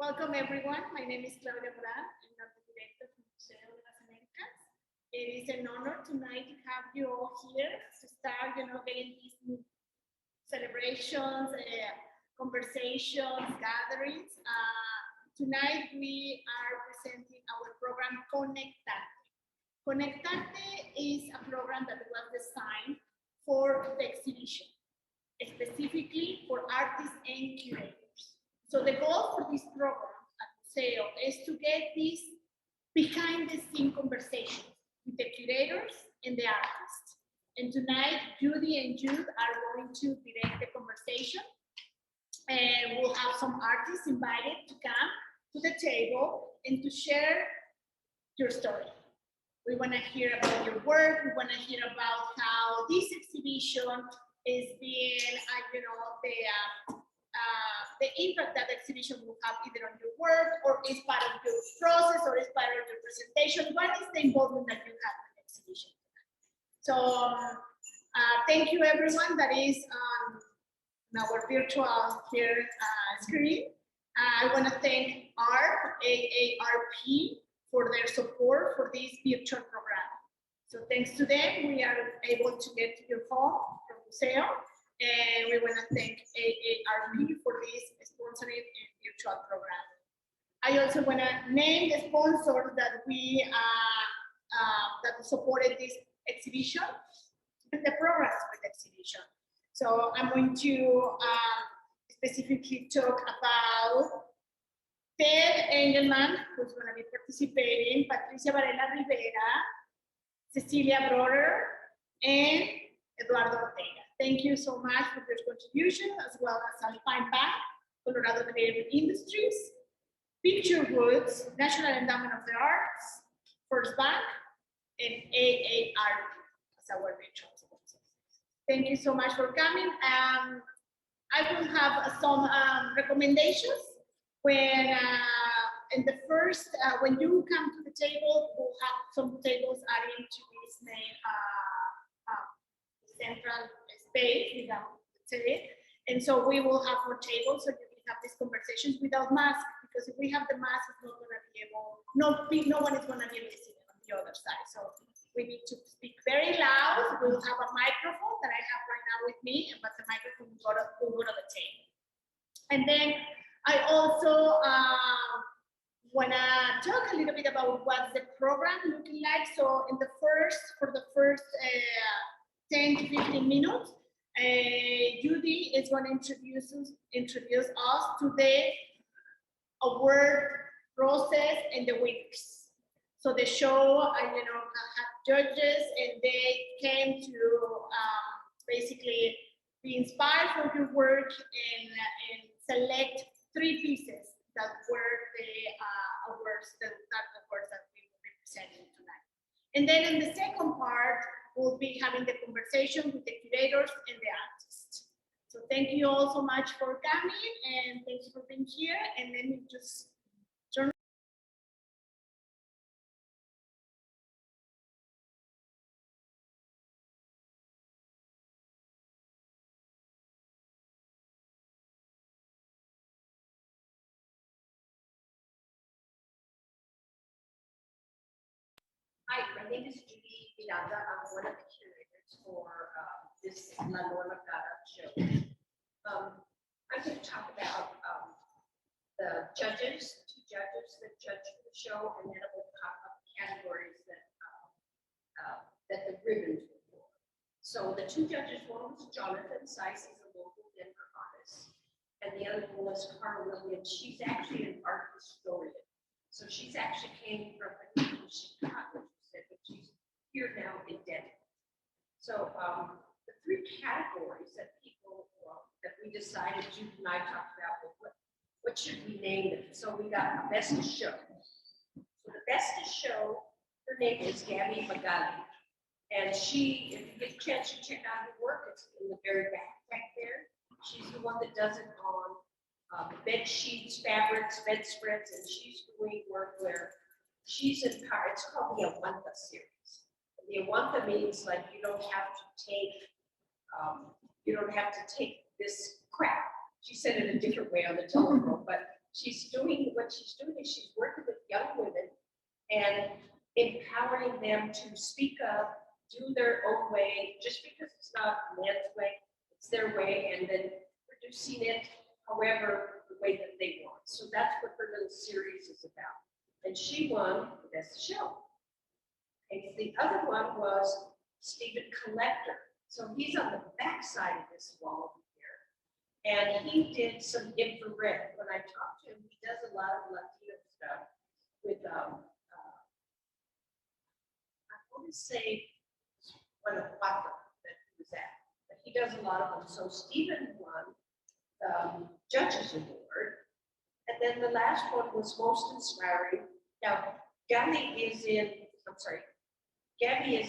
Welcome everyone. My name is Claudia Moran. I'm the director from Museo de las Américas. It is an honor tonight to have you all here to start, getting these celebrations, conversations, gatherings. Tonight we are presenting our program ConnectArte. ConnectArte is a program that was designed for the exhibition, specifically for artists and curators. So the goal for this program at Museo is to get these behind-the-scene conversations with the curators and the artists. And tonight, Judy and Jude are going to direct the conversation. And we'll have some artists invited to come to the table and to share your story. We want to hear about your work. We want to hear about how this exhibition is being, the impact that the exhibition will have either on your work or is part of your process or is part of your presentation. What is the involvement that you have in the exhibition? So thank you everyone that is on our virtual here screen. I want to thank AARP for their support for this virtual program. So thanks to them, we are able to get to your home from Museo. And we want to thank AARP for this sponsoring and virtual program. I also want to name the sponsors that we that supported this exhibition and the programs for the exhibition. So I'm going to specifically talk about Ted Engelman, who's going to be participating, Patricia Varela Rivera, Cecilia Broder, and Eduardo Ortega. Thank you so much for your contribution, as well as Alpine Bank, Colorado Creative Industries, Picture Woods, National Endowment of the Arts, First Bank, and AARP as our virtual sponsors. Thank you so much for coming. I will have some recommendations when in the first, when you come to the table, we'll have some tables adding to this main central space, and so we will have more tables so you can have these conversations without masks, because if we have the mask, it's not going to be able, no one is going to be listening on the other side. So we need to speak very loud. We'll have a microphone that I have right now with me, but the microphone will go to the table. And then I also want to talk a little bit about what's the program looking like. So in for the first 10 to 15 minutes, Judy is going to introduce us to the award process and the winners. So the show, had judges, and they came to basically be inspired for your work and select 3 pieces that were the awards that we will be presenting tonight. And then in the second part, we'll be having the conversation with the curators and the artists. So thank you all so much for coming, and thank you for being here. And then we just turn. Hi, my name is Jude Miranda. I'm one of the curators for this Nueva Cara show. I'm going to talk about the judges, 2 judges that judge the show, and then we'll talk about the categories that the ribbons were for. So the 2 judges, one was Jonathan Seiss, a local Denver artist, and the other one was Carla Williams. She's actually an art historian. So she's actually came from Chicago, but she's here now in Denver. So the 3 categories that that we decided, Jude and I talked about, what should we name them? So we got Best of Show. So the Best of Show, her name is Gabby Magali. And she, if you get a chance to check out her work, it's in the very back right there. She's the one that does it on bed sheets, fabrics, bedspreads, and she's doing work where she's in part, it's called the Awanta series. The Awanta means like you don't have to take this crap. She said it a different way on the telephone, but she's doing, what she's doing is she's working with young women and empowering them to speak up, do their own way, just because it's not man's way, it's their way, and then producing it however the way that they want. So that's what her little series is about. And she won the best show. And the other one was Stephen Collector. So he's on the back side of this wall over here. And he did some infrared. When I talked to him, he does a lot of Latino stuff with, I want to say, Guanajuato that he was at. But he does a lot of them. So Stephen won the Judges Award. And then the last one was most inspiring. Now, Gabby is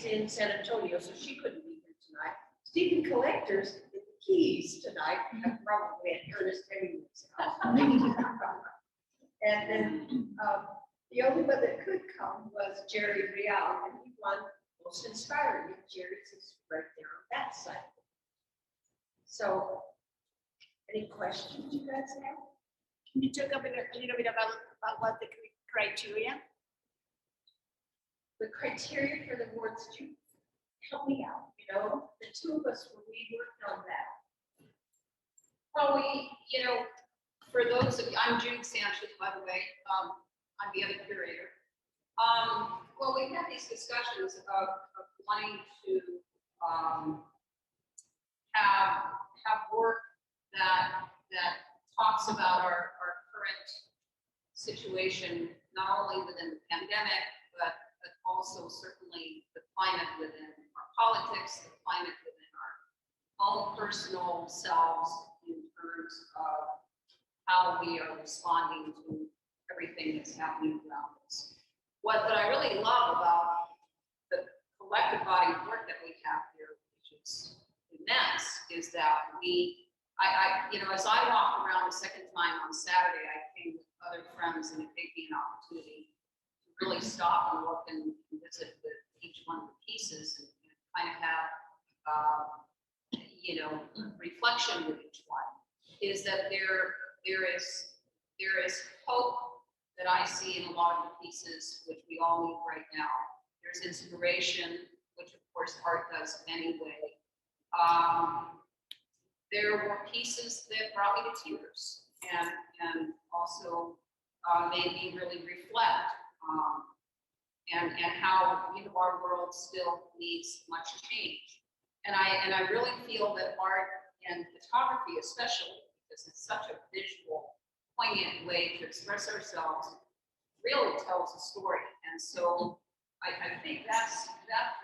in San Antonio, so she couldn't be here tonight. Stephen Collector's in the Keys tonight, probably at Ernest Hemingway's house. And then the only one that could come was Jerry Real, and he won most inspiring. Jerry's is right there on that side. So, any questions you guys have? Can you talk a little bit about what the criteria? The criteria for the awards, to help me out, you know, the two of us, when we worked on that. Well, for those of you, I'm Jude Sanchez, by the way, I'm the other curator. Well, we had these discussions of wanting to have work that talks about our current situation, not only within the pandemic, but also certainly the climate within our politics, the climate within our own personal selves in terms of how we are responding to everything that's happening around us. What I really love about the collective body of work that we have here, which is immense, is that as I walked around the second time on Saturday, I came with other friends, and it gave me an opportunity to really stop and look and visit with each one of the pieces and kind of have, reflection with each one. Is that there is hope that I see in a lot of the pieces, which we all need right now. There's inspiration, which of course art does anyway. There were pieces that brought me to tears and also made me really reflect and how our world still needs much change. And I really feel that art and photography, especially because it's such a visual, poignant way to express ourselves, really tells a story. And so I think that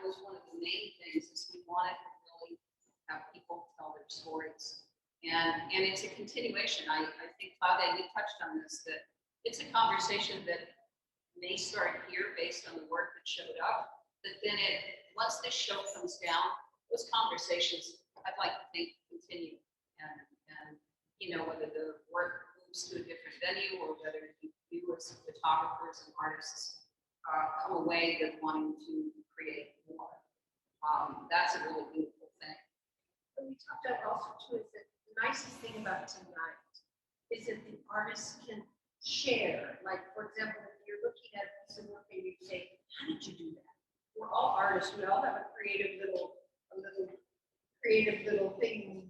was one of the main things, is we wanted to really have people tell their stories. And it's a continuation. I think, Claudia, you touched on this, that it's a conversation that may start here based on the work that showed up, but then once this show comes down, those conversations, I'd like to think, continue. And whether the work moves to a different venue or whether you as photographers and artists come away with wanting to create more. That's a really beautiful thing. What we talked about also too is that the nicest thing about tonight is that the artists can share. Like, for example, if you're looking at a piece of work and you say, how did you do that? We're all artists. We all have a creative little thing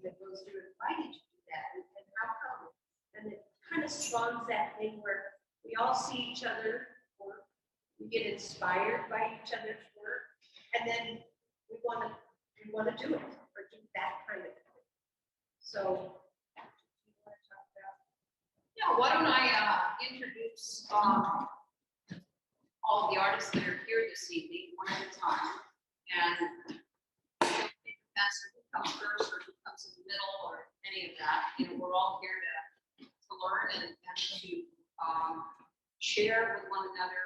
that goes through it. Why did you do that? And how come? And it kind of spawns that thing where we all see each other work. We get inspired by each other's work. And then we want to do it, or do that kind of thing. So, do you want to talk about? Yeah, why don't I introduce all of the artists that are here this evening, one at a time, and that's who comes first or who comes in the middle or any of that. We're all here to learn and to share with one another,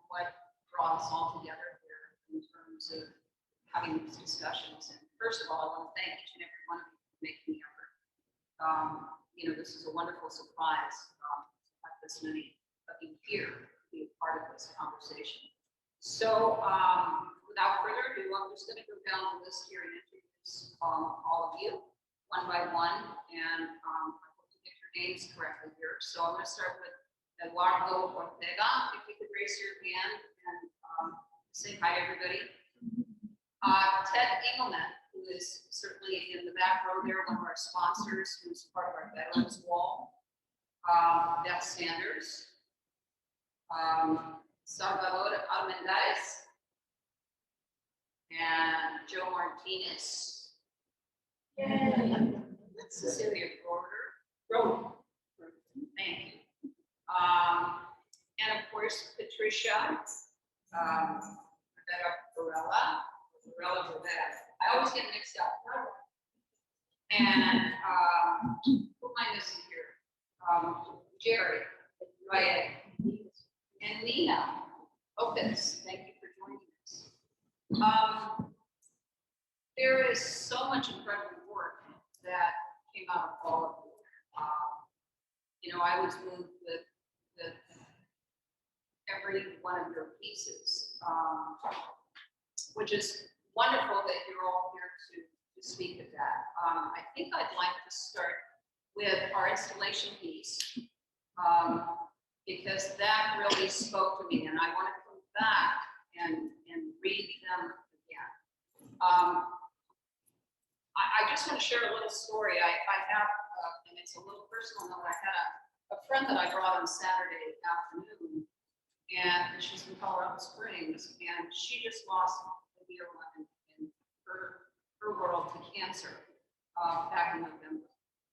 what brought us all together here in terms of having these discussions. And first of all, I want to thank each and every one of you for making the effort. This is a wonderful surprise to have this many of you here to be a part of this conversation. So without further ado, I'm just going to go down the list here and introduce all of you one by one. And I hope to get your names correctly here. So I'm going to start with Eduardo Ortega. If you could raise your hand and say hi, everybody. Ted Engelman, who is certainly in the back row there, one of our sponsors, who's part of our Veterans Wall. Beth Sanders. Salgado Armendariz. And Joe Martinez. Yay. Cecilia Broder. Thank you. And of course, Patricia, Varela. I always get mixed up. And who am I missing here? Jerry, Ryan, and Nina Opitz. Thank you for joining us. There is so much incredible work that came out of all of you. You know, I was moved with every one of your pieces, which is wonderful that you're all here to speak of that. I think I'd like to start with our installation piece, because that really spoke to me, and I want to come back and read them again. I just want to share a little story. I have, and it's a little personal note. I had a friend that I brought on Saturday afternoon, and she's from Colorado Springs, and she just lost a dear one in her world to cancer back in November.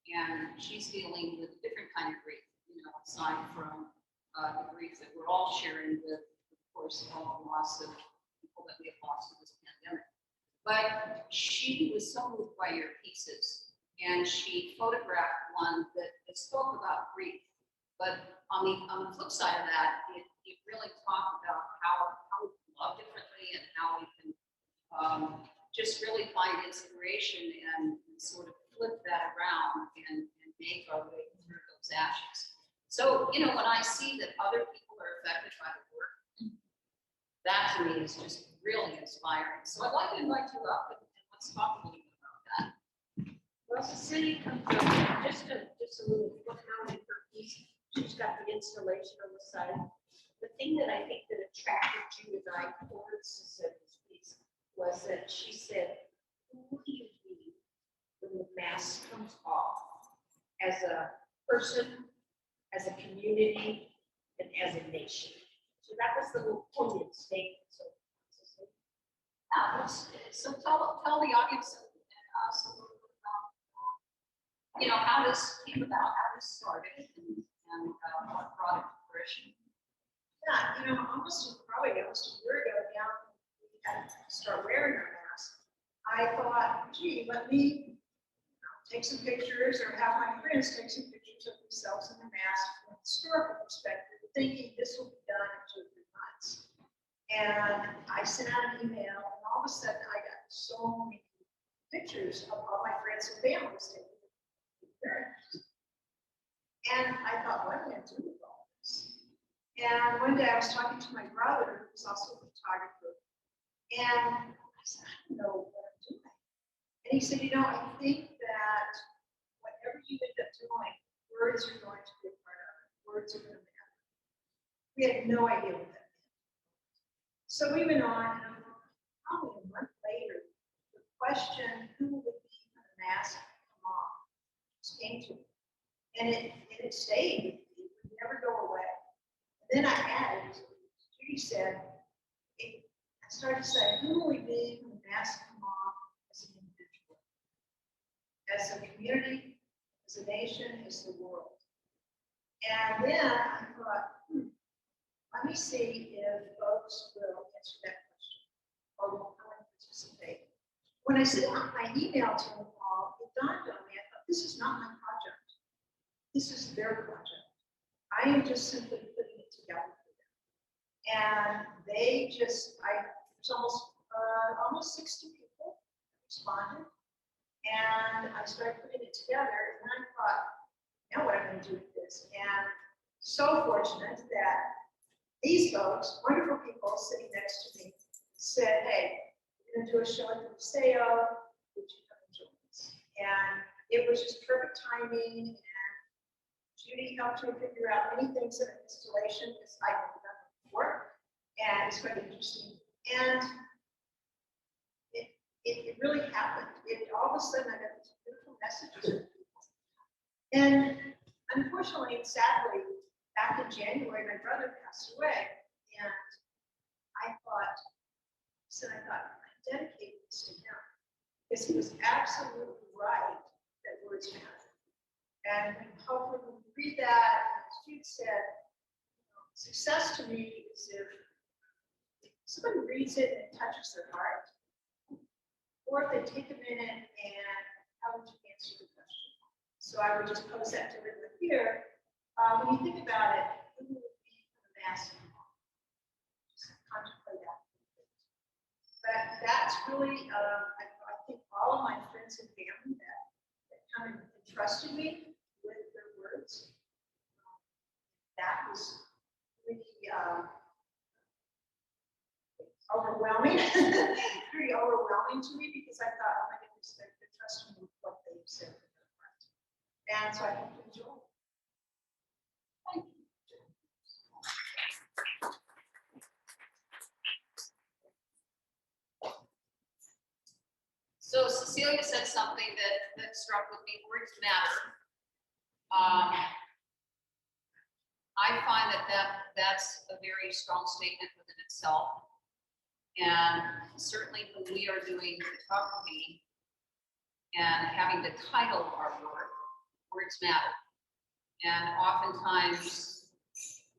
And she's dealing with a different kind of grief, you know, aside from the grief that we're all sharing with, of course, all the loss of people that we have lost in this pandemic. But she was so moved by your pieces, and she photographed one that spoke about grief. But on the flip side of that, it really talked about how we can love differently and how we can just really find inspiration and sort of flip that around and make our way through those ashes. So, you know, when I see that other people are affected by the work, that to me is just really inspiring. So I'd like to invite you up and let's talk a little bit about that. Well, Cecilia comes up, just a little look now in her piece. She's got the installation on the side. The thing that I think that attracted Jude and I towards Cecilia's piece was that she said, who do you be when the mask comes off as a person, as a community, and as a nation? So that was the little poignant statement. So tell the audience and us a little bit about, you know, how this came about, how this started, and what brought it to fruition. Yeah, you know, probably almost a year ago now, we had to start wearing our masks. I thought, gee, let me take some pictures or have my friends take some pictures of themselves in the mask from a historical perspective, thinking this will be done in 2 or 3 months. And I sent out an email, and all of a sudden I got so many pictures of all my friends and families taking pictures. And I thought, what am I going to do with all this? And one day I was talking to my brother, who's also a photographer, and I said, I don't know what I'm doing. And he said, you know, I think that whatever you end up doing, words are going to be a part of it. Words are going to matter. We had no idea what that meant. So we went on, and probably a month later, the question, who will it be when the mask come off, just came to me. And it stayed with me. It would never go away. And then I added, Judy said, I started to say, who will we be when the mask come off as an individual, as a community, as a nation, as the world? And then I thought, let me see if folks will answer that question or will come and participate. When I sent out my email to them all, it dawned on me, I thought, this is not my project. This is their project. I am just simply putting it together for them. And they just, there's almost 60 people responded. And I started putting it together, and I thought, now what am I going to do with this? And so fortunate that these folks, wonderful people sitting next to me, said, hey, we're going to do a show at the Museo, would you come and join us? And it was just perfect timing. Judy helped her figure out many things in an installation because I had done it before, and it's quite interesting. And it really happened. All of a sudden, I got these beautiful messages from people. And unfortunately and sadly, back in January, my brother passed away, and I thought, I'm dedicating this to him, because he was absolutely right that words matter. And hopefully when you read that, as Jude said, success to me is if somebody reads it and it touches their heart, or if they take a minute and how would you answer the question? So I would just pose that to everyone here. When you think about it, who would be the mass? Just contemplate that. But that's really, I think all of my friends and family that come and entrusted me with their words, that was really overwhelming, pretty overwhelming to me, because I thought, oh my goodness, they're trusting me with what they've said in their heart. And so I hope you enjoy. Thank you. So Cecilia said something that struck with me, words matter. I find that's a very strong statement within itself. And certainly when we are doing photography and having to title our work, words matter. And oftentimes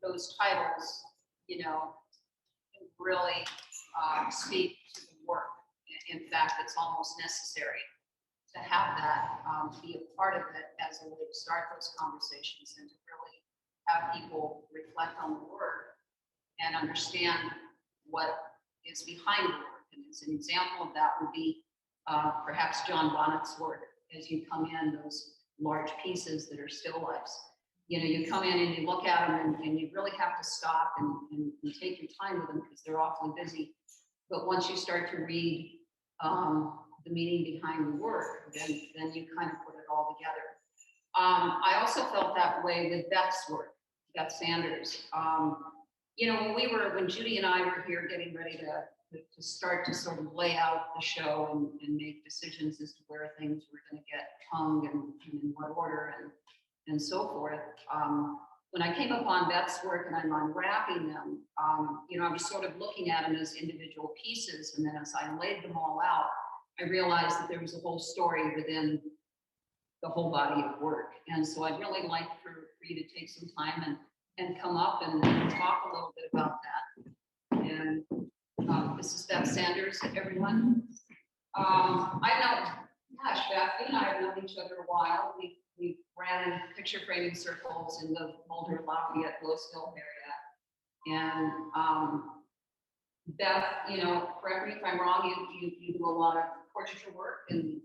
those titles, can really speak to the work. In fact, it's almost necessary to have that be a part of it as a way to start those conversations and to really have people reflect on the work and understand what is behind the work. And as an example of that would be perhaps John Bonnet's work. As you come in, those large pieces that are still lifes, you come in and you look at them and you really have to stop and take your time with them because they're awfully busy. But once you start to read the meaning behind the work, then you kind of put it all together. I also felt that way with Beth's work, Beth Sanders. When Judy and I were here getting ready to start to sort of lay out the show and make decisions as to where things were going to get hung and in what order and so forth. When I came upon Beth's work and I'm unwrapping them, I was sort of looking at them as individual pieces. And then as I laid them all out, I realized that there was a whole story within the whole body of work. And so I'd really like for you to take some time and come up and talk a little bit about that. And this is Beth Sanders, everyone. I know, gosh, Beth, you and I have known each other a while. We ran in picture framing circles in the Boulder, Lafayette, Louisville area. And Beth, correct me if I'm wrong, you do a lot of portraiture work and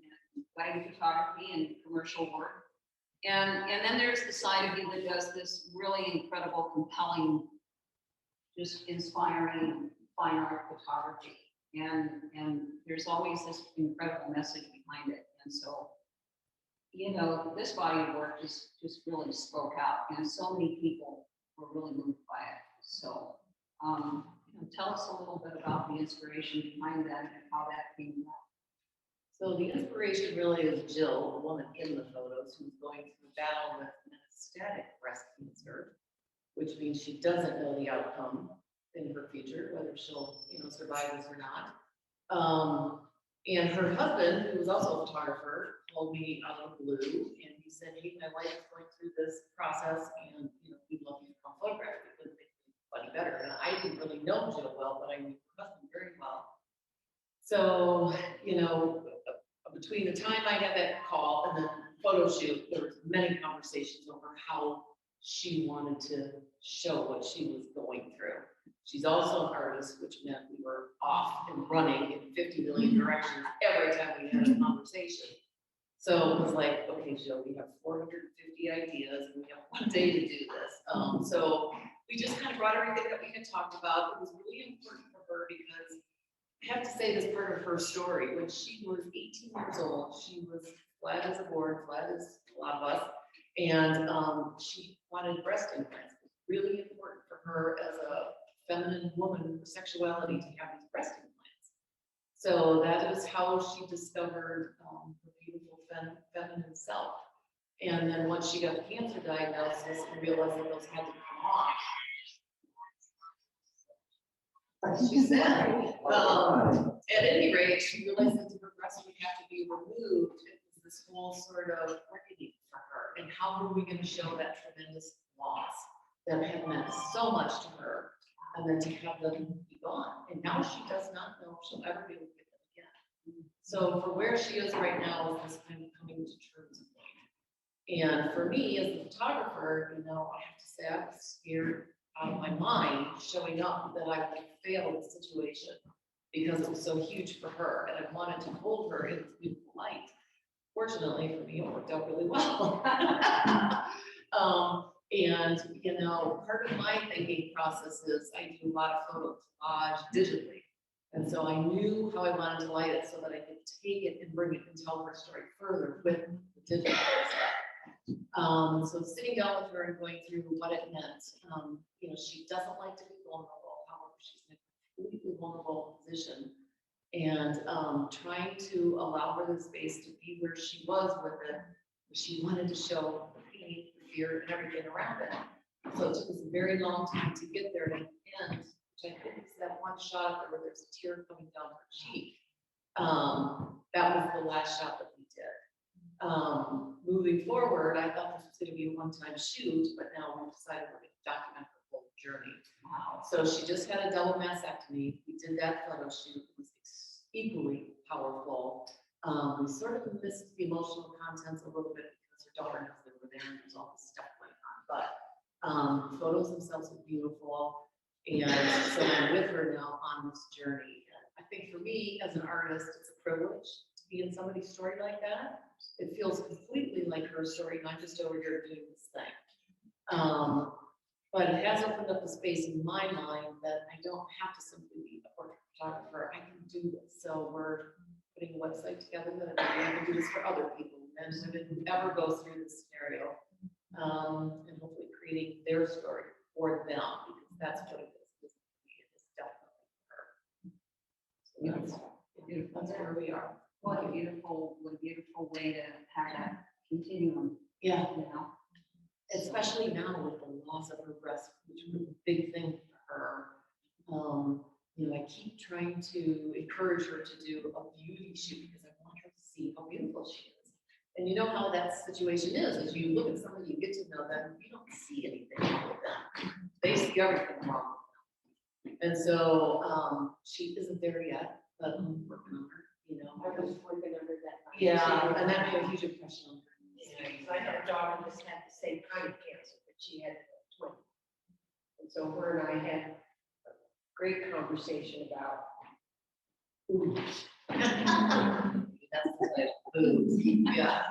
wedding photography and commercial work. And then there's the side of you that does this really incredible, compelling, just inspiring fine art photography. And there's always this incredible message behind it. And so, this body of work just really spoke out, and so many people were really moved by it. So tell us a little bit about the inspiration behind that and how that came about. So the inspiration really is Jill, the woman in the photos, who's going through a battle with metastatic breast cancer, which means she doesn't know the outcome in her future, whether she'll survive this or not. And her husband, who was also a photographer, called me out of the blue, and he said, "Hey, my wife is going through this process, and we'd love you to come photograph because it makes me funny better." And I didn't really know Jill well, but I knew her husband very well. So, between the time I had that call and the photo shoot, there was many conversations over how she wanted to show what she was going through. She's also an artist, which meant we were off and running in 50 million directions every time we had a conversation. So it was like, okay, Jill, we have 450 ideas and we have one day to do this. So we just kind of brought everything that we had talked about. It was really important for her because I have to say this part of her story. When she was 18 years old, she was flat as a board, flat as a lot of us. And she wanted breast implants. It was really important for her as a feminine woman with sexuality to have these breast implants. So that is how she discovered her beautiful feminine self. And then once she got the cancer diagnosis and realized that those had to come off, she said, at any rate, she realized that her breast would have to be removed. It was this whole sort of reckoning for her. And how were we going to show that tremendous loss that had meant so much to her, and then to have them be gone? And now she does not know if she'll ever be able to get them again. So for where she is right now is this kind of coming to terms point. And for me as a photographer, you know, I have to say I was scared out of my mind showing up that I would fail the situation because it was so huge for her, and I wanted to hold her in this beautiful light. Fortunately for me, it worked out really well. And you know, part of my thinking process is I do a lot of photo collage digitally, and so I knew how I wanted to light it so that I could take it and bring it and tell her story further with the digital stuff. So sitting down with her and going through what it meant, you know, she doesn't like to be vulnerable. However, she's in a completely vulnerable position, and trying to allow her the space to be where she was with it. She wanted to show the pain, the fear, and everything around it. So it took us a very long time to get there. And at the end, which I think is that one shot where there's a tear coming down her cheek. That was the last shot that we did. Moving forward, I thought this was going to be a one-time shoot, but now we've decided we're going to document her whole journey. Wow. So she just had a double mastectomy. We did that photo shoot. It was equally powerful. We sort of missed the emotional contents a little bit because her daughter knows they were there and there's all this stuff going on. But photos themselves are beautiful. And so I'm with her now on this journey. And I think for me as an artist, it's a privilege to be in somebody's story like that. It feels completely like her story, not just over here doing this thing. But it has opened up a space in my mind that I don't have to simply be a portrait photographer. I can do this. So we're putting a website together that I can do this for other people, men and women who ever go through this scenario, and hopefully creating their story for them, because that's what it is. It is definitely for her. So that's where we are. What a beautiful way to have that continuum. Yeah. You know? Especially now with the loss of her breast, which was a big thing for her. You know, I keep trying to encourage her to do a beauty shoot because I want her to see how beautiful she is. And you know how that situation is, as you look at somebody, you get to know them, you don't see anything wrong with them. They see everything wrong with them. And so she isn't there yet, but I'm working on her, you know. I was working under that. Yeah, and that made a huge impression on her. I had a daughter that had the same kind of cancer, but she had twins. And so her and I had a great conversation about food. That's like food. Yeah.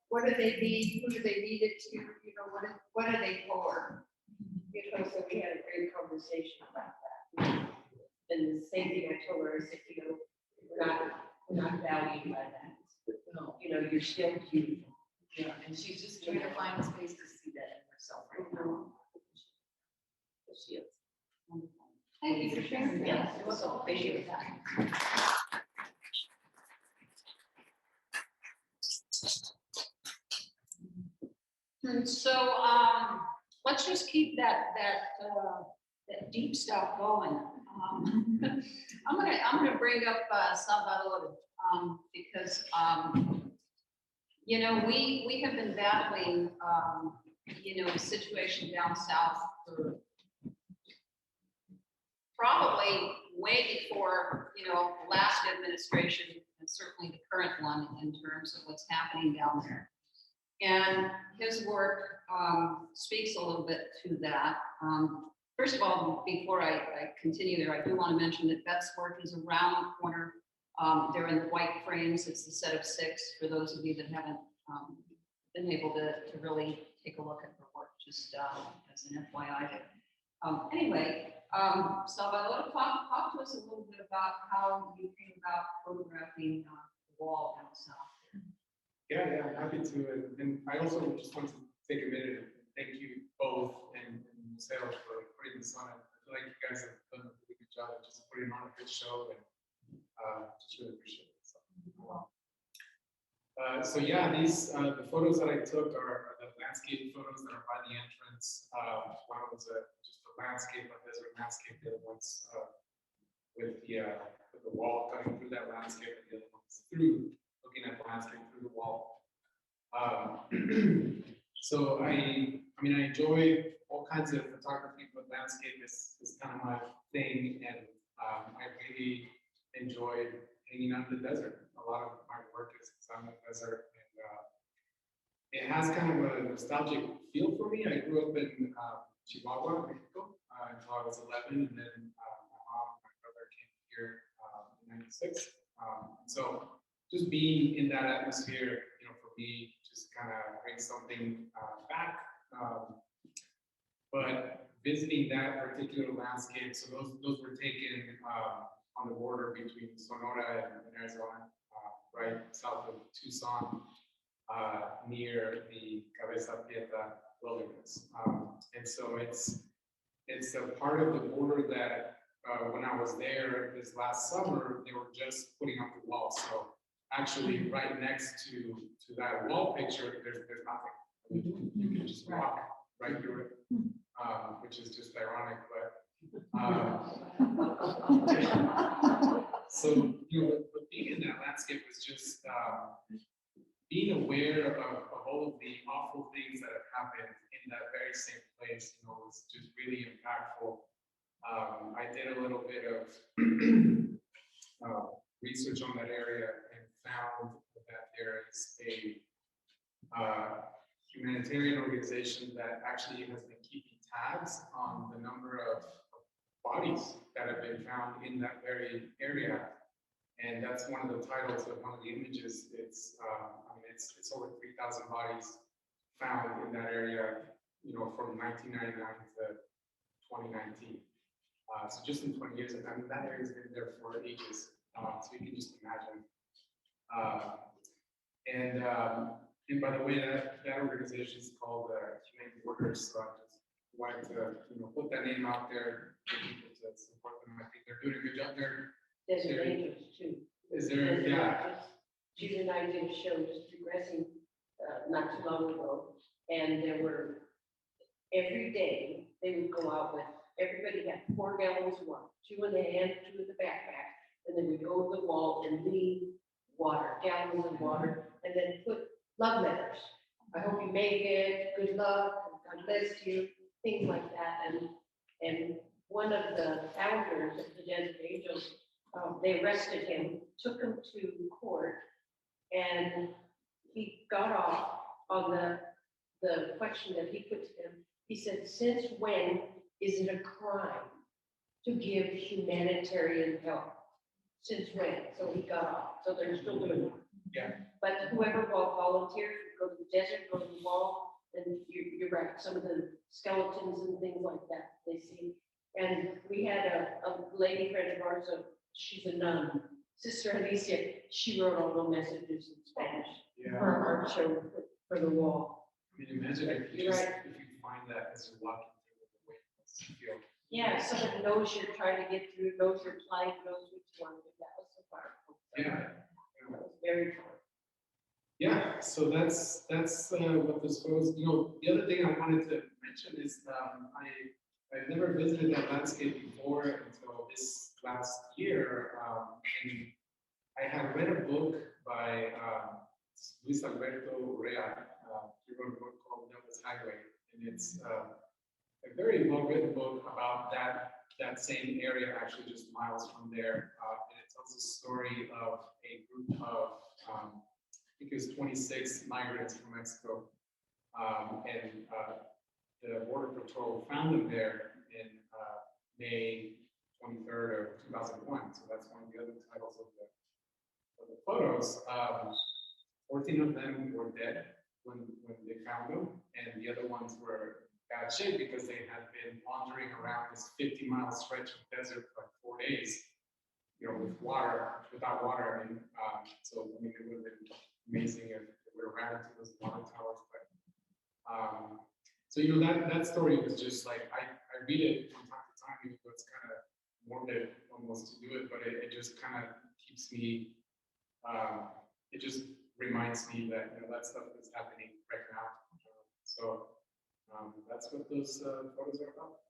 What do they need? Who do they need it to? You know, what are they for? You know, so we had a great conversation about that. And the same thing I told her, I said, you know, we're not valued by that. No, you know, you're still beautiful. Yeah, and she's just trying to find a space to see that in herself right now. She is. Wonderful. Thank you for sharing that. Yeah, it was a pleasure. And so let's just keep that deep stuff going. I'm gonna bring up Salgado because you know, we have been battling you know, the situation down south for probably way before, you know, the last administration and certainly the current one in terms of what's happening down there. And his work speaks a little bit to that. First of all, before I continue there, I do want to mention that Beth's work is around the corner. They're in white frames. It's a set of 6 for those of you that haven't been able to really take a look at her work, just as an FYI there. Anyway, Salgado, talk to us a little bit about how you came about photographing the wall down south. Yeah, happy to. And I also just want to take a minute and thank you both and Sarah for putting this on. I feel like you guys have done a really good job of just putting on a good show, and just really appreciate it. So yeah, these the photos that I took are the landscape photos that are by the entrance. One was just a landscape, a desert landscape. The other one's with the wall cutting through that landscape, and the other one's through looking at the landscape through the wall. So I mean, I enjoy all kinds of photography, but landscape is kind of my thing, and I really enjoy hanging out in the desert. A lot of my work is on the desert, and it has kind of a nostalgic feel for me. I grew up in Chihuahua, Mexico, until I was 11, and then my mom and my brother came here in '96. So just being in that atmosphere, you know, for me, just kind of brings something back. But visiting that particular landscape, so those were taken on the border between Sonora and Arizona, right south of Tucson, near the Cabeza Prieta wilderness. And so it's a part of the border that when I was there this last summer, they were just putting up the wall. So actually right next to that wall picture, there's nothing. I mean, you can just walk right through it, which is just ironic, but so, you know, but being in that landscape was just being aware of all of the awful things that have happened in that very same place, you know, was just really impactful. I did a little bit of research on that area and found that there is a humanitarian organization that actually has been keeping tabs on the number of bodies that have been found in that very area. And that's one of the titles of one of the images. It's, I mean, it's over 3,000 bodies found in that area, you know, from 1999 to 2019. So just in 20 years, I mean, that area's been there for ages. So you can just imagine. And by the way, that organization is called Curators. So I just wanted to, you know, put that name out there for people to support them. I think they're doing a good job there. There's angels too. Is there? Yeah. Jude and I did a show just progressing not too long ago, and there were every day they would go out with everybody had 4 gallons of water, 2 in the hand, 2 in the backpack, and then we'd go to the wall and leave water, gallons of water, and then put love letters. I hope you make it. Good luck. God bless you. Things like that. And one of the founders of the Desert Angels, they arrested him, took him to court, and he got off on the question that he put to them. He said, "Since when is it a crime to give humanitarian help? Since when?" So he got off. So they're still doing it. Yeah. But whoever volunteers, go to the desert, go to the wall, and you're right, some of the skeletons and things like that they see. And we had a lady friend of ours, she's a nun, Sister Alicia, she wrote all the messages in Spanish for our art show for the wall. I mean, imagine if you just, if you find that as you're walking through the way you feel. Yeah, someone knows you're trying to get through, knows your plight, knows what you want to do. That was so powerful. Yeah. That was very powerful. Yeah, so that's what this was. You know, the other thing I wanted to mention is I've never visited that landscape before until this last year. And I had read a book by Luis Alberto Urrea. He wrote a book called Devil's Highway, and it's a very well-written book about that same area, actually just miles from there. And it tells the story of a group of I think it was 26 migrants from Mexico, and the Border Patrol found them there in May 23rd of 2001. So that's one of the other titles of the photos. 14 of them were dead when they found them, and the other ones were in bad shape because they had been wandering around this 50-mile stretch of desert for like 4 days, you know, without water. I mean, so I mean, it would have been amazing if where ran into those water towers. But so you know that story was just like I read it from time to time, even though it's kind of morbid almost to do it, but it just kind of keeps me. It just reminds me that that stuff is happening right now. So that's what those photos are about.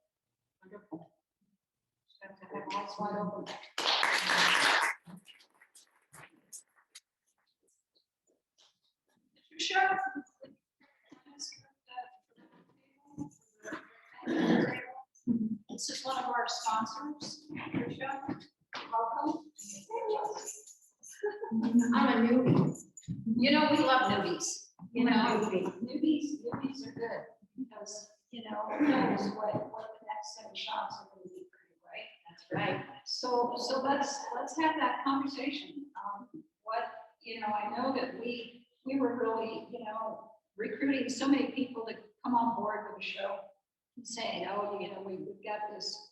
Wonderful. Just have to have eyes wide open. Sure. This is one of our sponsors. Welcome. I'm a newbie. We love newbies. Newbies are good because who knows what the next set of shots are going to be for you, right? That's right. So let's have that conversation. I know that we were really, recruiting so many people to come on board with the show and saying, we've got this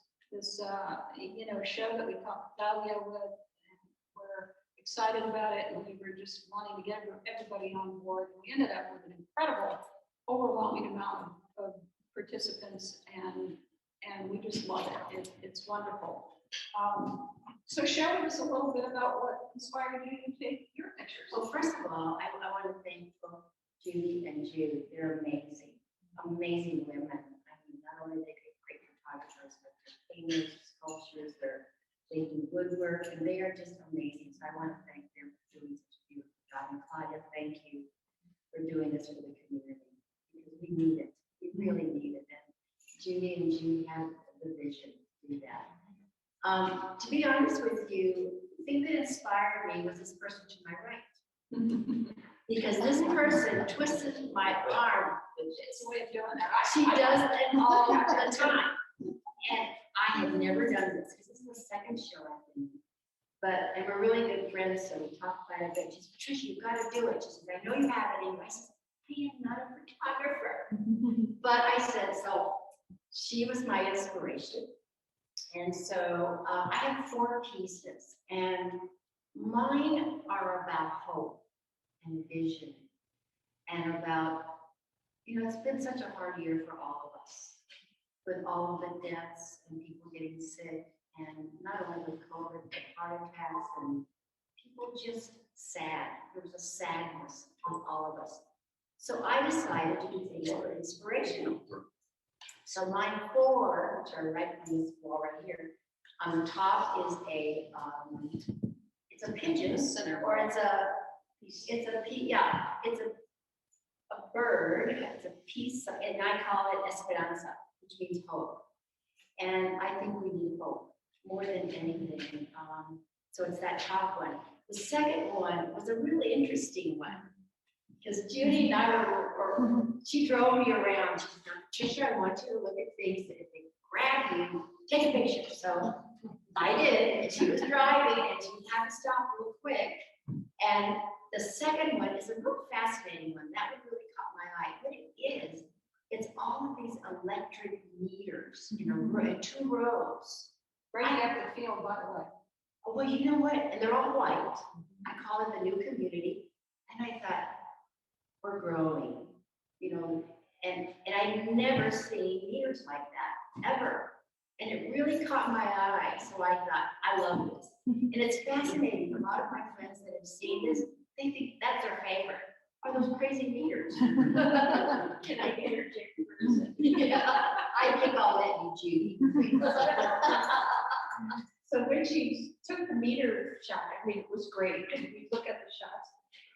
show that we call Dahlia with, and we're excited about it, and we were just wanting to get everybody on board. And we ended up with an incredible, overwhelming amount of participants, and we just love it. It's wonderful. So share with us a little bit about what inspired you to take your pictures. Well, first of all, I want to thank both Jude and Judy. They're amazing, amazing women. I mean, not only are they great photographers, but they're painters, sculptures, they do woodwork, and they are just amazing. So I want to thank them for doing such a beautiful job. And Claudia, thank you for doing this for the community, because we need it. We really need it. And Judy and Jude have the vision to do that. To be honest with you, the thing that inspired me was this person to my right. Because this person twisted my arm with It's this. a way of doing that. She does it all the time. And I have never done this, because this is the second show I've been in. And we're really good friends, so we talk quite a bit. She says, Patricia, you've got to do it. She says, I know you have it in you. I said, I am not a photographer. But I said, so she was my inspiration. And so I have 4 pieces, and mine are about hope and vision, and about, it's been such a hard year for all of us, with all of the deaths and people getting sick, and not only with COVID, but heart attacks, and people just sad. There was a sadness with all of us. So I decided to do things that were inspirational. So line 4, which are right on this wall right here, on the top is it's a pigeon, or it's a bird. It's a piece, and I call it esperanza, which means hope. And I think we need hope more than anything. So it's that top one. The second one was a really interesting one, because Judy and I she drove me around. She said, Patricia, I want you to look at things that if they grab you, take a picture. So I did, and she was driving, and she had to stop real quick. And the second one is a real fascinating one. That one really caught my eye. What it is, it's all of these electric meters in 2 rows. Bring up the field, by the way. Oh, well, you know what? And they're all white. I call it the new community. And I thought, we're growing, and I'd never seen meters like that, ever. And it really caught my eye. So I thought, I love this. And it's fascinating. A lot of my friends that have seen this, they think that's their favorite. Are those crazy meters? Can I interject for a second? Yeah, I think I'll let you, Judy. So when she took the meter shot, I mean, it was great, because we look at the shots,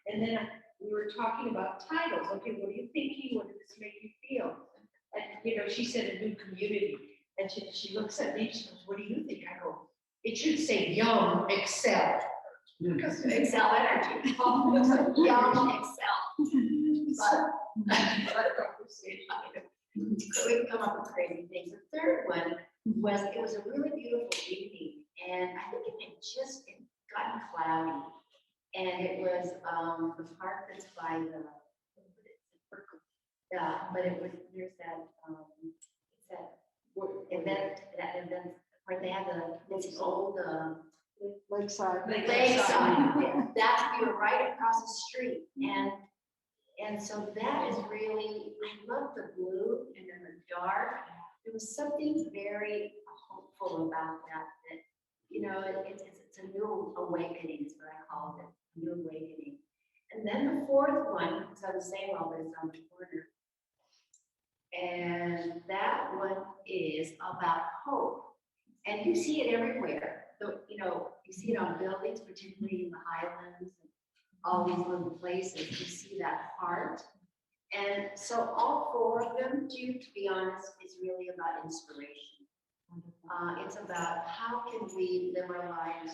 and then we were talking about titles. Okay, what are you thinking? What did this make you feel? And she said a new community, and she looks at me. She goes, "What do you think?" I go, "It should say Young Excel." Because Excel energy. Young Excel. So we can come up with crazy things. The third one was, it was a really beautiful evening, and I think it had just gotten cloudy. And it was the park that's by the, but it was, there's that, event where they have this old, Lakeside. Lakeside. Yeah, that, we were right across the street, and And so that is really, I love the blue and then the dark. There was something very hopeful about that, you know, it's a new awakening is what I call it, a new awakening. And then the fourth one, because I was saying all this on the corner, and that one is about hope. And you see it everywhere. So, you know, you see it on buildings, particularly in the Highlands and all these little places. You see that heart. And so all four of them, Jude, to be honest, is really about inspiration. It's about how can we live our lives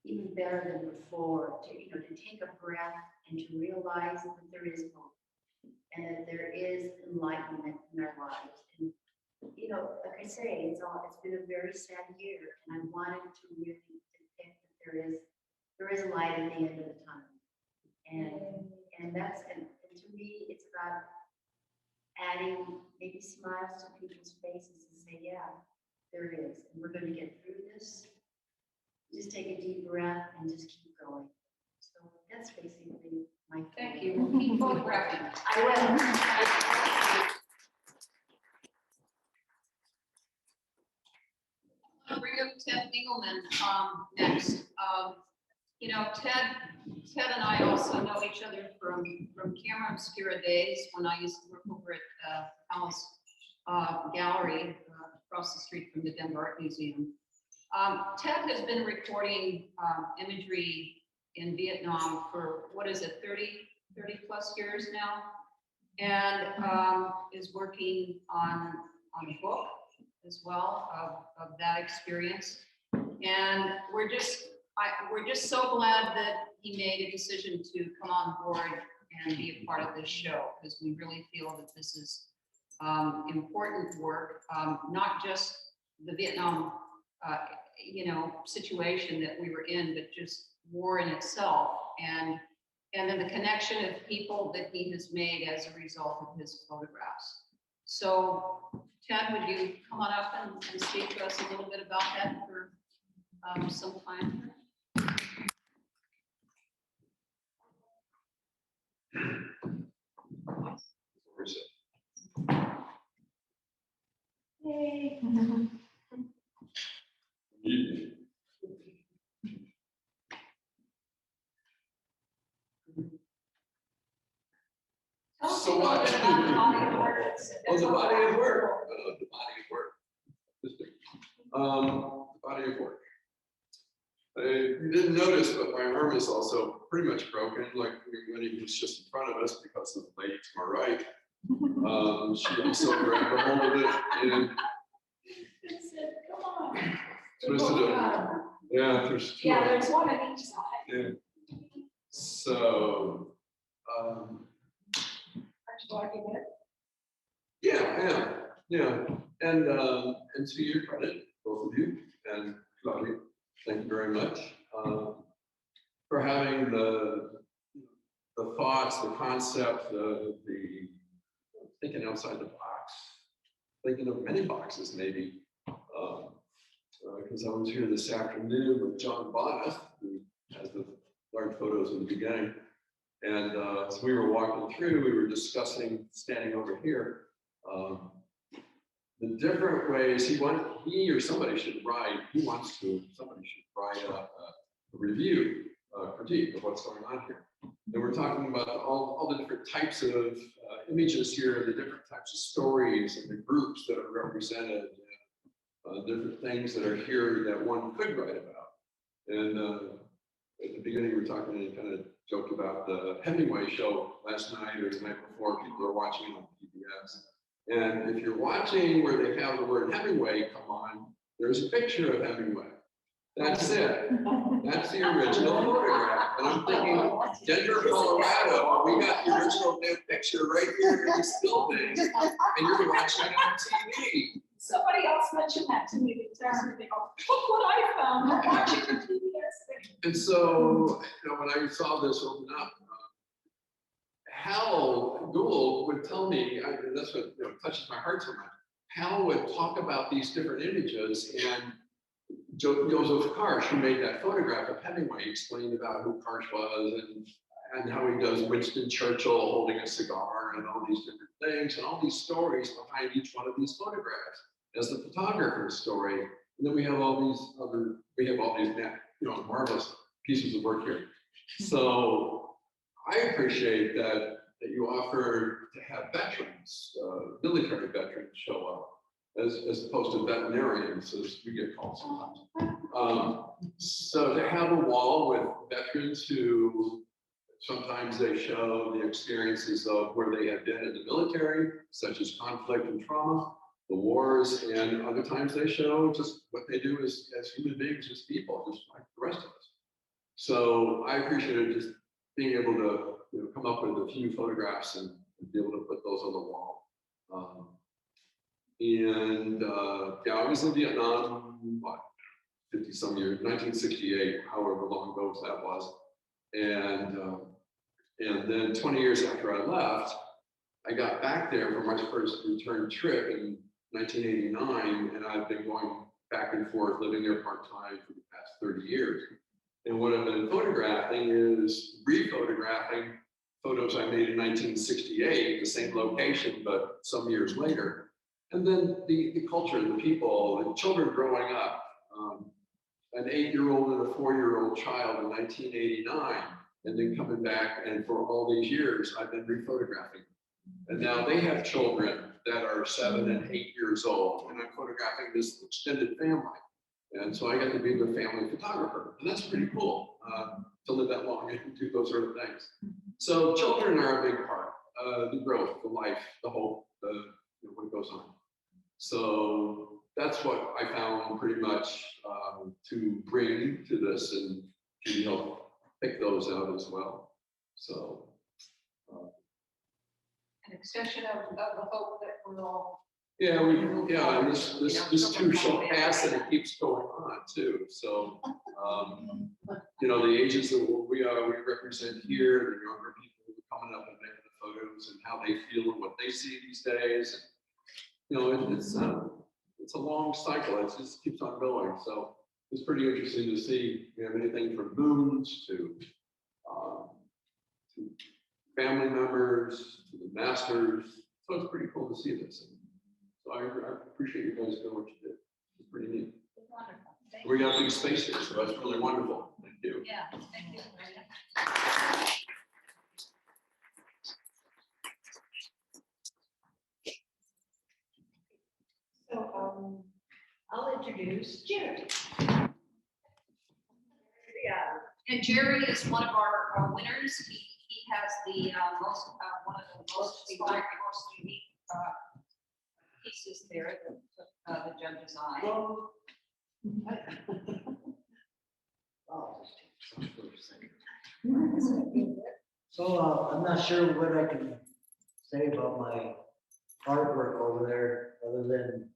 even better than before, to, you know, to take a breath and to realize that there is hope and that there is enlightenment in our lives. And, you know, like I say, it's been a very sad year, and I wanted to really depict that there is a light at the end of the tunnel. And that's, and to me, it's about adding maybe smiles to people's faces and say, yeah, there is, and we're going to get through this. Just take a deep breath and just keep going. So that's basically my. Thank you. We'll keep photographing. I will. I'll bring up Ted Engelman next. You know, Ted and I also know each other from camera obscura days when I used to work over at Hal's gallery across the street from the Denver Art Museum. Ted has been recording imagery in Vietnam for, what is it, 30 plus years now, and is working on a book as well of that experience. And we're just so glad that he made a decision to come on board and be a part of this show, because we really feel that this is important work, not just the Vietnam you know, situation that we were in, but just war in itself, and then the connection of people that he has made as a result of his photographs. So Ted, would you come on up and speak to us a little bit about that for some time? Yay. So what? About the body of work. Oh, the body of work. The body of work. The body of work. You didn't notice, but my arm is also pretty much broken, like when he was just in front of us, because of the lady to my right. She also grabbed a hold of it and Said, come on. twisted it. Yeah, there's two. Yeah, there's one on each side. Yeah. So, Aren't you liking it? yeah, I am. Yeah, and to your credit, both of you, and Claudia, thank you very much for having the thoughts, the concept, the thinking outside the box, thinking of many boxes maybe. Because I was here this afternoon with John Bonnet, who has the large photos in the beginning. And as we were walking through, we were discussing, standing over here, the different ways he or somebody should write, somebody should write a review, critique of what's going on here. And we're talking about all the different types of images here, the different types of stories and the groups that are represented, different things that are here that one could write about. And at the beginning, we were talking and kind of joked about the Hemingway show last night or the night before. People are watching on PBS. And if you're watching where they have the word Hemingway come on, there's a picture of Hemingway. That's it. That's the original photograph. And I'm thinking, Denver, Colorado, we got the original damn picture right here in this building, and you're watching it on TV. Somebody else mentioned that to me. They go, look what I found. I'm watching the PBS thing. And so, when I saw this open up, Hal Gould would tell me, and that's what touches my heart so much. Hal would talk about these different images, and Joseph Karsh, who made that photograph of Hemingway, explained about who Karsh was and and how he does Winston Churchill holding a cigar and all these different things and all these stories behind each one of these photographs as the photographer's story. And then we have all these marvelous pieces of work here. So I appreciate that you offer to have veterans, military veterans show up as opposed to veterinarians, as we get called sometimes. So to have a wall with veterans who sometimes they show the experiences of where they have been in the military, such as conflict and trauma, the wars, and other times they show just what they do as human beings, as people, just like the rest of us. So I appreciated just being able to come up with a few photographs and be able to put those on the wall. Yeah, I was in Vietnam, what, 50 some years, 1968, however long ago that was. And then 20 years after I left, I got back there for my first return trip in 1989, and I've been going back and forth, living there part-time for the past 30 years. And what I've been photographing is rephotographing photos I made in 1968, the same location, but some years later. And then the culture, the people, the children growing up, an 8-year-old and a 4-year-old child in 1989, and then coming back, and for all these years, I've been rephotographing. And now they have children that are 7 and 8 years old, and I'm photographing this extended family. And so I got to be the family photographer, and that's pretty cool to live that long and do those sort of things. So children are a big part, the growth, the life, the hope, what goes on. So that's what I found pretty much to bring to this, and to help pick those out as well. So. An extension of the hope that we're all. Yeah, and this too shall pass, and it keeps going on too. So, the ages that we represent here, the younger people who are coming up and making the photos, and how they feel and what they see these days. And, it's a long cycle. It just keeps on going. So it's pretty interesting to see. We have anything from moons to family members to the masters. So it's pretty cool to see this. So I appreciate you guys doing what you did. It's pretty neat. It's wonderful. Thank We got big space here, so that's really wonderful. Thank you. Yeah, thank you. So, I'll introduce Jerry. And Jerry is one of our winners. He has the most, one of the most unique pieces there that the judge's eye. So I'm not sure what I can say about my artwork over there, other than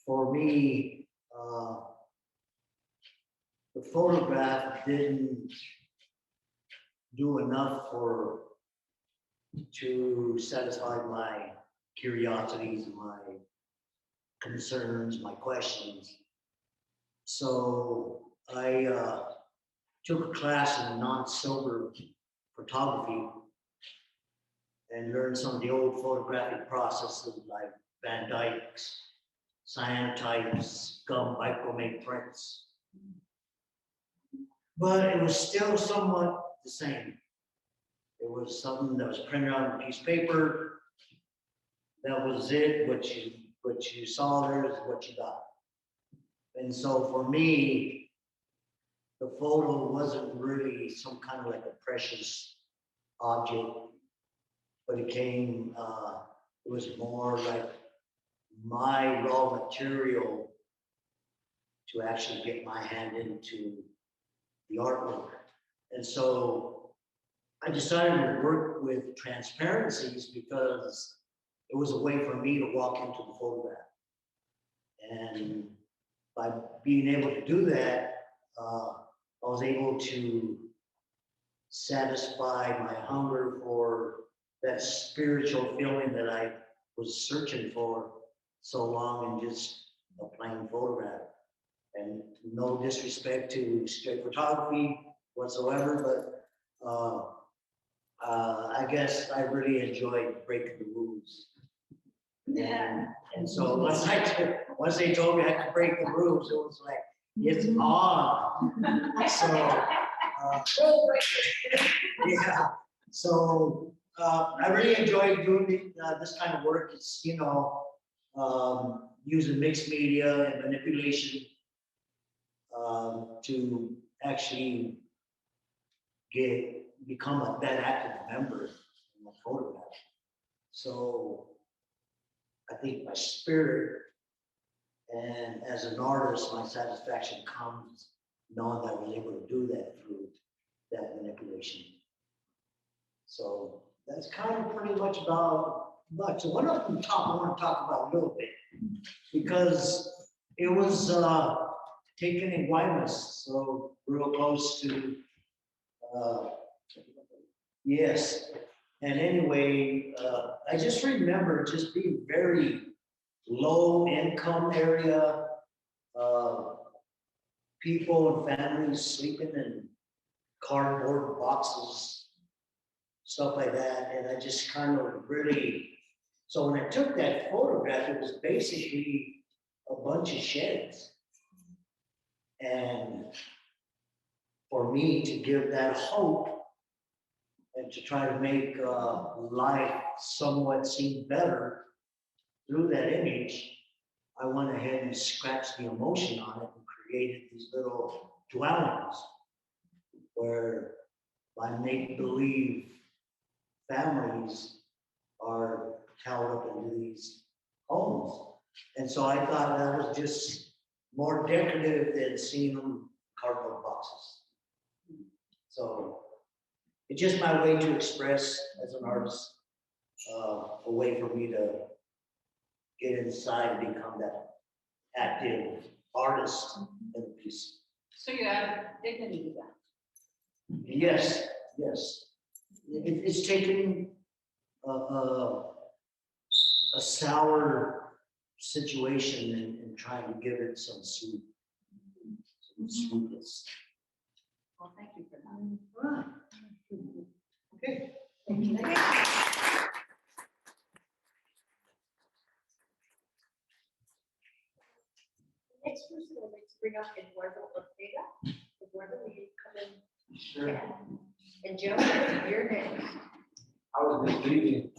for me, the photograph didn't do enough to satisfy my curiosities, my concerns, my questions. So I took a class in non-silver photography and learned some of the old photographic processes like Van Dyke's, cyanotypes, gum micromate prints. But it was still somewhat the same. It was something that was printed on a piece of paper. That was it. What you saw there is what you got. And so for me, the photo wasn't really some kind of like a precious object, but it was more like my raw material to actually get my hand into the artwork. And so I decided to work with transparencies because it was a way for me to walk into the photograph. And by being able to do that, I was able to satisfy my hunger for that spiritual feeling that I was searching for so long in just a plain photograph. And no disrespect to straight photography whatsoever, but I guess I really enjoyed breaking the rules. And so once they told me I had to break the rules, it was like, it's on. So, yeah, so I really enjoyed doing this kind of work. It's, using mixed media and manipulation to actually become that active member in the photograph. So I think my spirit and as an artist, my satisfaction comes knowing that I was able to do that through that manipulation. So that's kind of pretty much about much. So one of the top I want to talk about a little bit because it was taken in Guaymas, so real close to yes. And anyway, I just remember just being very low income area, people and families sleeping in cardboard boxes, stuff like that. And I just kind of really, so when I took that photograph, it was basically a bunch of sheds. And for me to give that hope and to try to make life somewhat seem better through that image, I went ahead and scratched the emotion on it and created these little dwellings where my make-believe families are held up into these homes. And so I thought that was just more decorative than seeing them in cardboard boxes. So it's just my way to express as an artist, a way for me to get inside and become that active artist in a piece. So you add dignity to that. Yes, yes. It's taken a sour situation and trying to give it some sweetness. Well, thank you for that. Right. Okay. Next person I'd like to bring up Eduardo Ortega. Eduardo, will you come in? Sure. And Joe, you're next. I was just reading.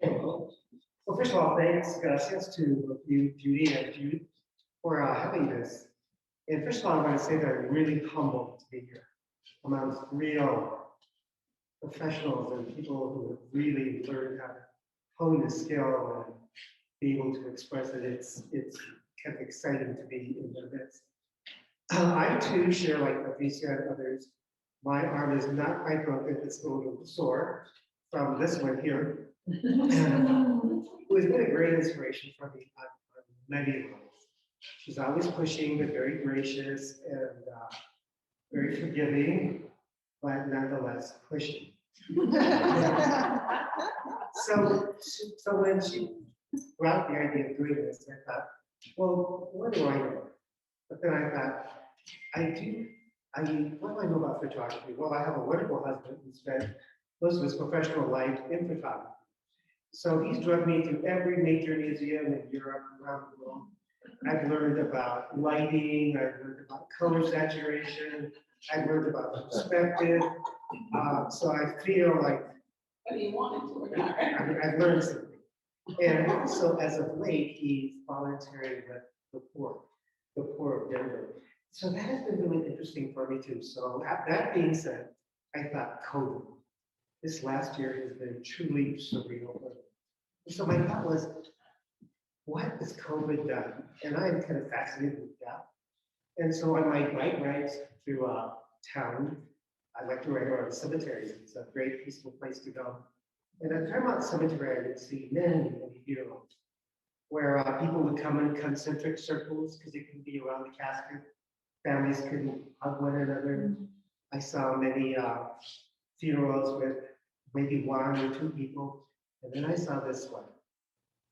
Well, first of all, thanks, gracias to you, Judy and Jude, for having this. And first of all, I want to say that I'm really humbled to be here amongst real professionals and people who have really learned how to hone the skill and be able to express it. It's kind of exciting to be in their midst. I too share, like Patricia and others, my arm is not quite broken, it's a little sore from this one here. Who has been a great inspiration for me on many levels. She's always pushing, but very gracious and very forgiving, but nonetheless pushing. So when she brought the idea of doing this, I thought, well, what do I know? But then I thought, what do I know about photography? Well, I have a wonderful husband who spent most of his professional life in photography. So he's drugged me to every major museum in Europe, around the world. I've learned about lighting, I've learned about color saturation, I've learned about perspective. So I feel like Whether you wanted to or not. I've learned something. And so as of late, he's volunteering with the poor of Denver. So that has been really interesting for me too. So that being said, I thought COVID. This last year has been truly surreal. So my thought was, what has COVID done? And I'm kind of fascinated with that. And so on my bike rides through town, I like to ride around cemeteries. It's a great peaceful place to go. And at Fairmont Cemetery, I would see many funerals where people would come in concentric circles because it can be around the casket. Families couldn't hug one another. I saw many funerals with maybe one or two people. And then I saw this one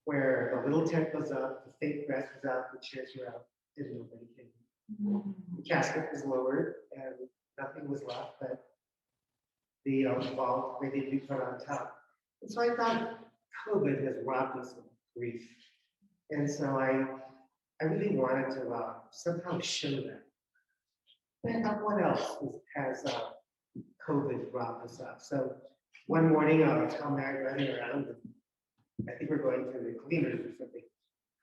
where the little tent was up, the fake grass was out, the chairs were out, and nobody came. The casket was lowered and nothing was left but the vault ready to be put on top. And so I thought COVID has robbed us of grief. And so I really wanted to somehow show that. And what else has COVID robbed us of? So one morning, Tom and I were running around, and I think we're going to the cleaners or something.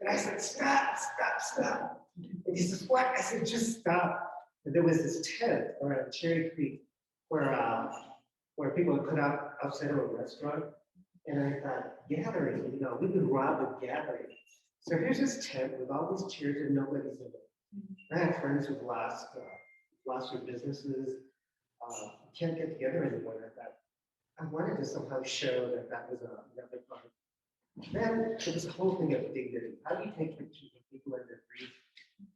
And I said, stop, stop, stop. And he says, what? I said, just stop. And there was this tent around Cherry Creek where people would put out outside of a restaurant. And I thought, gathering, you know, we would rob a gathering. So here's this tent with all these chairs and nobody's in it. I have friends who've lost their businesses, can't get together anymore. I thought, I wanted to somehow show that that was another part. Then there was a whole thing of dignity. How do you take pictures of people in their grief?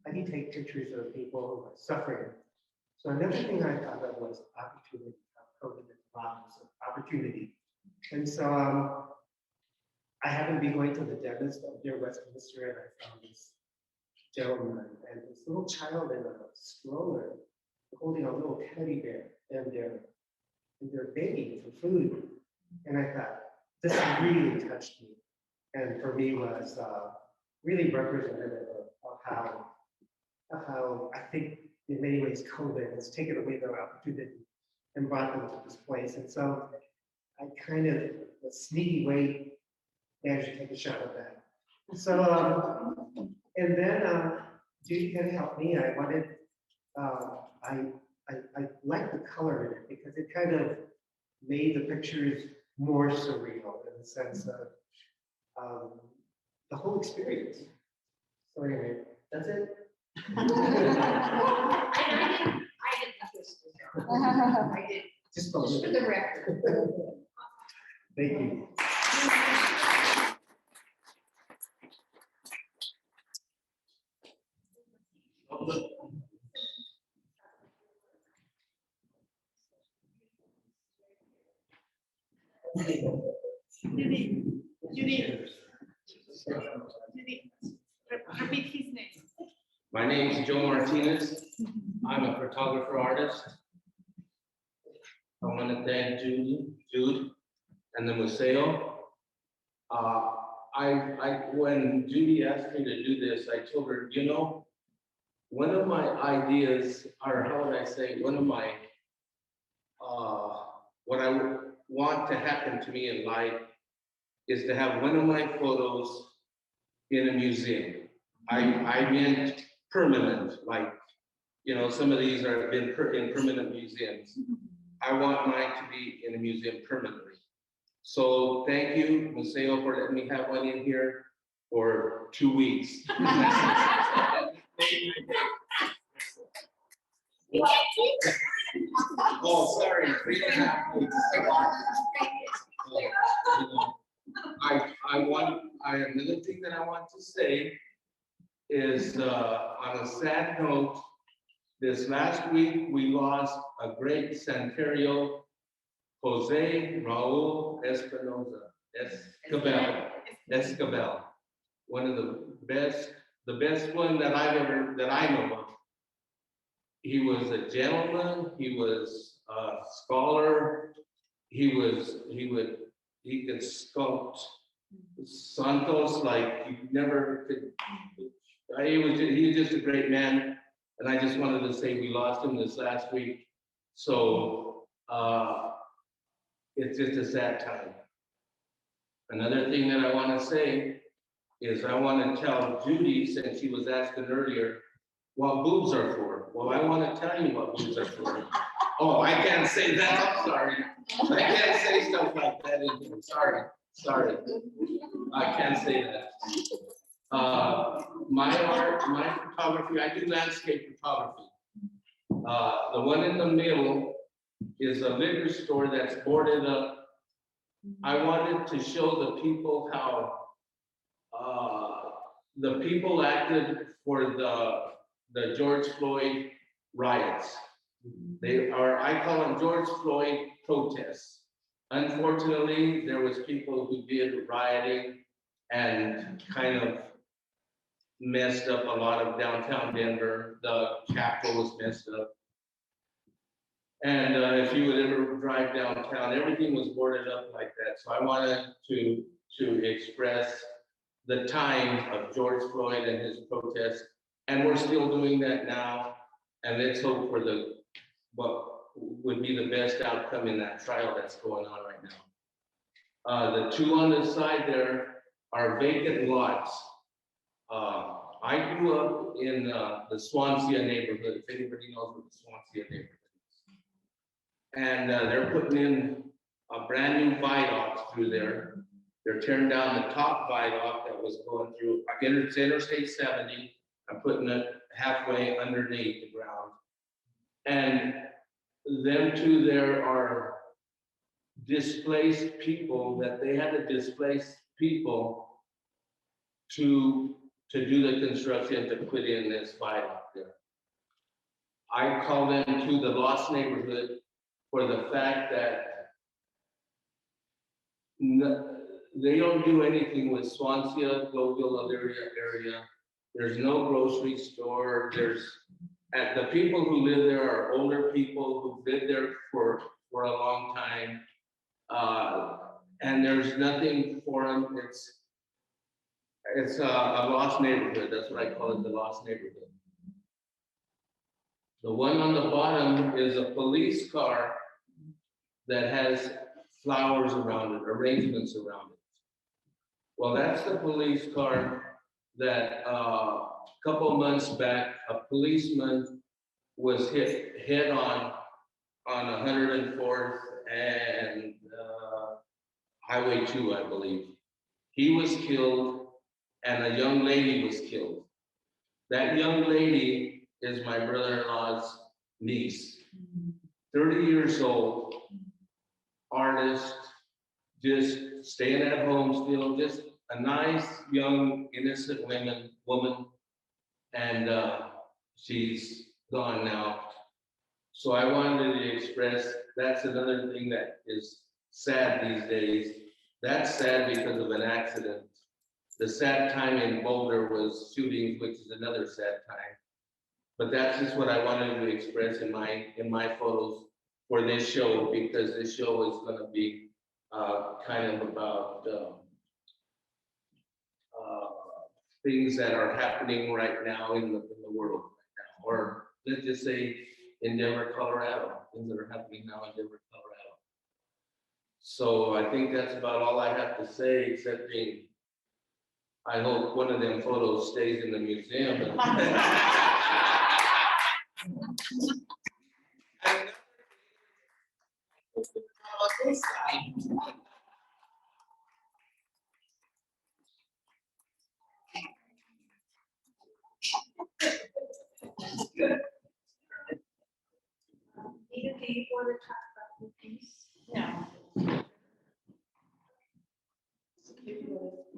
How do you take pictures of people who are suffering? So another thing I thought of was opportunity, how COVID has robbed us of opportunity. And so I happened to be going to the dentist up near Westminster, and I found this gentleman and this little child in a stroller holding a little teddy bear, and they're begging for food. And I thought, this really touched me. And for me was really representative of how I think in many ways COVID has taken away their opportunity and brought them to this place. And so I kind of, a sneaky way, managed to take a shot at that. So, and then Judy kind of helped me. I wanted, I liked the color in it because it kind of made the pictures more surreal in the sense of the whole experience. So anyway, that's it. I didn't twist it. I did, Just just for the record. Thank you. Judy, repeat his name. My name is Joe Martinez. I'm a photographer artist. I want to thank Jude, and the Museo. When Judy asked me to do this, I told her, you know, one of my ideas, or how would I say, one of my, what I want to happen to me in life is to have one of my photos in a museum. I meant permanent, like, you know, some of these have been in permanent museums. I want mine to be in a museum permanently. So thank you, Museo, for letting me have one in here for 2 weeks. Oh, sorry, 3.5 weeks. Another thing that I want to say is on a sad note, this last week we lost a great Santerio, Jose Raul Escabel, one of the best one that I know of. He was a gentleman, he was a scholar, he could sculpt Santos like you never could. He was just a great man, and I just wanted to say we lost him this last week. So it's just a sad time. Another thing that I want to say is I want to tell Judy, since she was asking earlier, what boobs are for. Well, I want to tell you what boobs are for. Oh, I can't say that. I'm sorry. I can't say stuff like that in here. Sorry. I can't say that. My art, my photography, I do landscape photography. The one in the middle is a liquor store that's boarded up. I wanted to show the people how the people acted for the George Floyd riots. I call them George Floyd protests. Unfortunately, there was people who did rioting and kind of messed up a lot of downtown Denver. The Capitol was messed up. And if you would ever drive downtown, everything was boarded up like that. So I wanted to express the time of George Floyd and his protest. And we're still doing that now. And let's hope for what would be the best outcome in that trial that's going on right now. The two on the side there are vacant lots. I grew up in the Swansea neighborhood, if anybody knows what the Swansea neighborhood is. And they're putting in a brand new viaduct through there. They're tearing down the top viaduct that was going through Interstate 70 and putting it halfway underneath the ground. And them two there are displaced people that they had to displace people to do the construction to put in this viaduct there. I call them to the lost neighborhood for the fact that they don't do anything with Swansea, Globeville area. There's no grocery store. And the people who live there are older people who've lived there for a long time. And there's nothing for them. It's a lost neighborhood. That's what I call it, the lost neighborhood. The one on the bottom is a police car that has flowers around it, arrangements around it. Well, that's the police car that a couple months back, a policeman was hit head on 104th and Highway 2, I believe. He was killed and a young lady was killed. That young lady is my brother-in-law's niece, 30 years old, artist, just staying at home still, just a nice, young, innocent woman, and she's gone now. So I wanted to express, that's another thing that is sad these days. That's sad because of an accident. The sad time in Boulder was shootings, which is another sad time. But that's just what I wanted to express in my photos for this show, because this show is going to be kind of about things that are happening right now in the world right now, or let's just say in Denver, Colorado, things that are happening now in Denver, Colorado. So I think that's about all I have to say, except I hope one of them photos stays in the museum. This side. Nita, do you want to talk about the piece? No.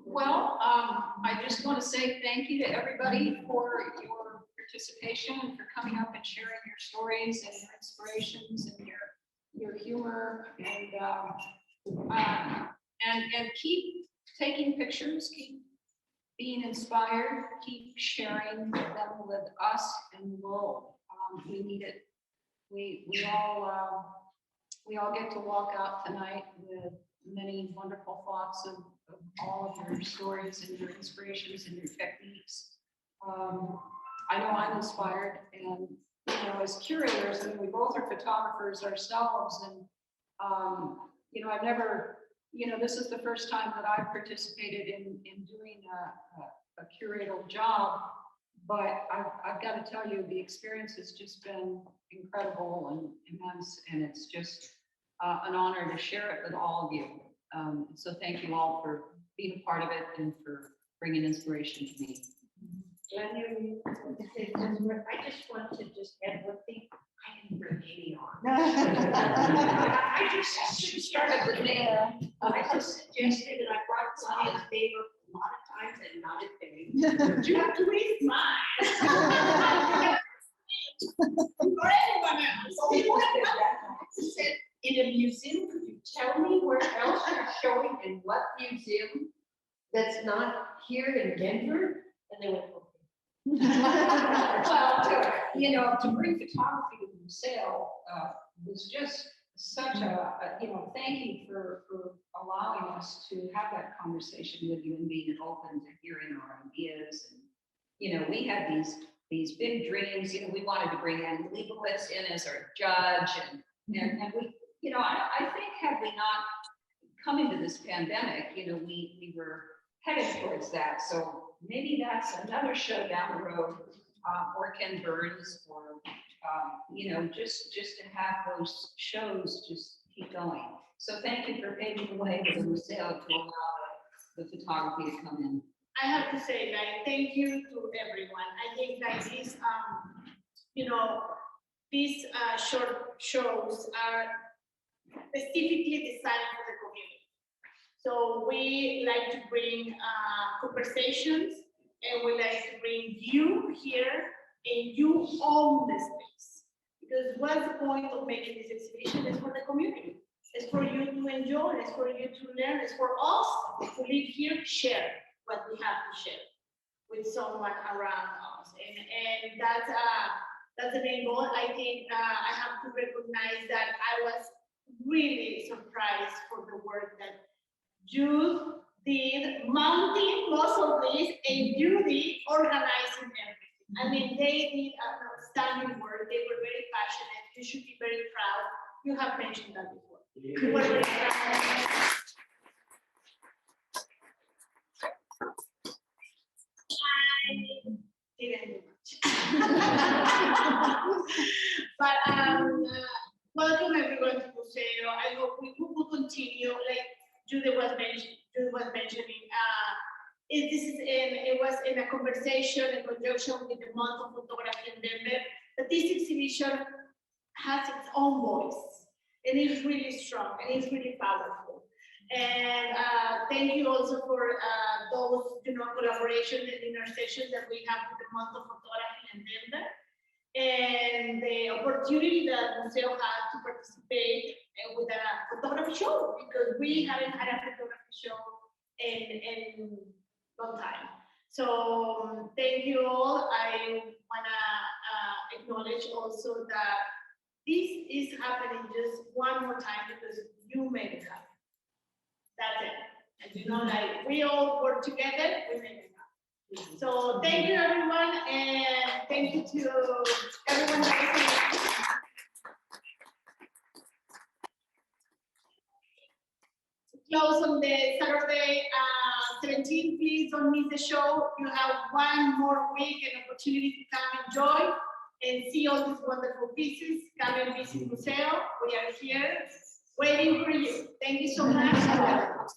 Well, I just want to say thank you to everybody for your participation and for coming up and sharing your stories and your inspirations and your humor and keep taking pictures, keep being inspired, keep sharing them with us, and we need it. We all get to walk out tonight with many wonderful thoughts of all of your stories and your inspirations and your techniques. I know I'm inspired, and as curators, we both are photographers ourselves, and I've never, this is the first time that I've participated in doing a curatorial job, but I've got to tell you, the experience has just been incredible and immense, and it's just an honor to share it with all of you. So thank you all for being a part of it and for bringing inspiration to me. I just want to add one thing. I didn't bring Amy on. I just started with there. I just suggested, and I brought Science Day up a lot of times and not a thing. You have to read mine. Or anyone else. Said, in a museum, could you tell me where else you're showing, in what museum that's not here in Denver? And they went, okay. Well, to bring photography to the museo was just such thank you for allowing us to have that conversation with you and being open to hearing our ideas. And, we had these big dreams, we wanted to bring in Leibowitz in as our judge and we, I think had we not come into this pandemic, we were headed towards that. So maybe that's another show down the road, or Ken Burns, or, just to have those shows just keep going. So thank you for paving the way for the museo to allow the photography to come in. I have to say, guys, thank you to everyone. I think that these, these short shows are specifically designed for the community. So we like to bring conversations, and we like to bring you here, and you own the space. Because what's the point of making this exhibition? It's for the community. It's for you to enjoy, it's for you to learn, it's for us to live here, share what we have to share with someone around us. And that's the main goal. I think I have to recognize that I was really surprised for the work that Jude did, mounting most of this, and Judy organizing everything. I mean, they did an outstanding work. They were very passionate. You should be very proud. You have mentioned that before. You were very proud. I didn't do much. But welcome everyone to Museo. I hope we will continue, like Judy was mentioning. It was in a conversation in conjunction with the month of photography in Denver, that this exhibition has its own voice, and it's really strong and it's really powerful. And thank you also for those collaboration and intersections that we have with the month of photography in Denver, and the opportunity that Museo had to participate with a photography show, because we haven't had a photography show in long time. So thank you all. I wanna acknowledge also that this is happening just one more time because you made it happen. That's it. As you know, like we all work together, we make it happen. So thank you everyone, and thank you to everyone that is here. Close on the Saturday 17th. Please don't miss the show. You have one more week and opportunity to come enjoy and see all these wonderful pieces. Come and visit Museo. We are here waiting for you. Thank you so much.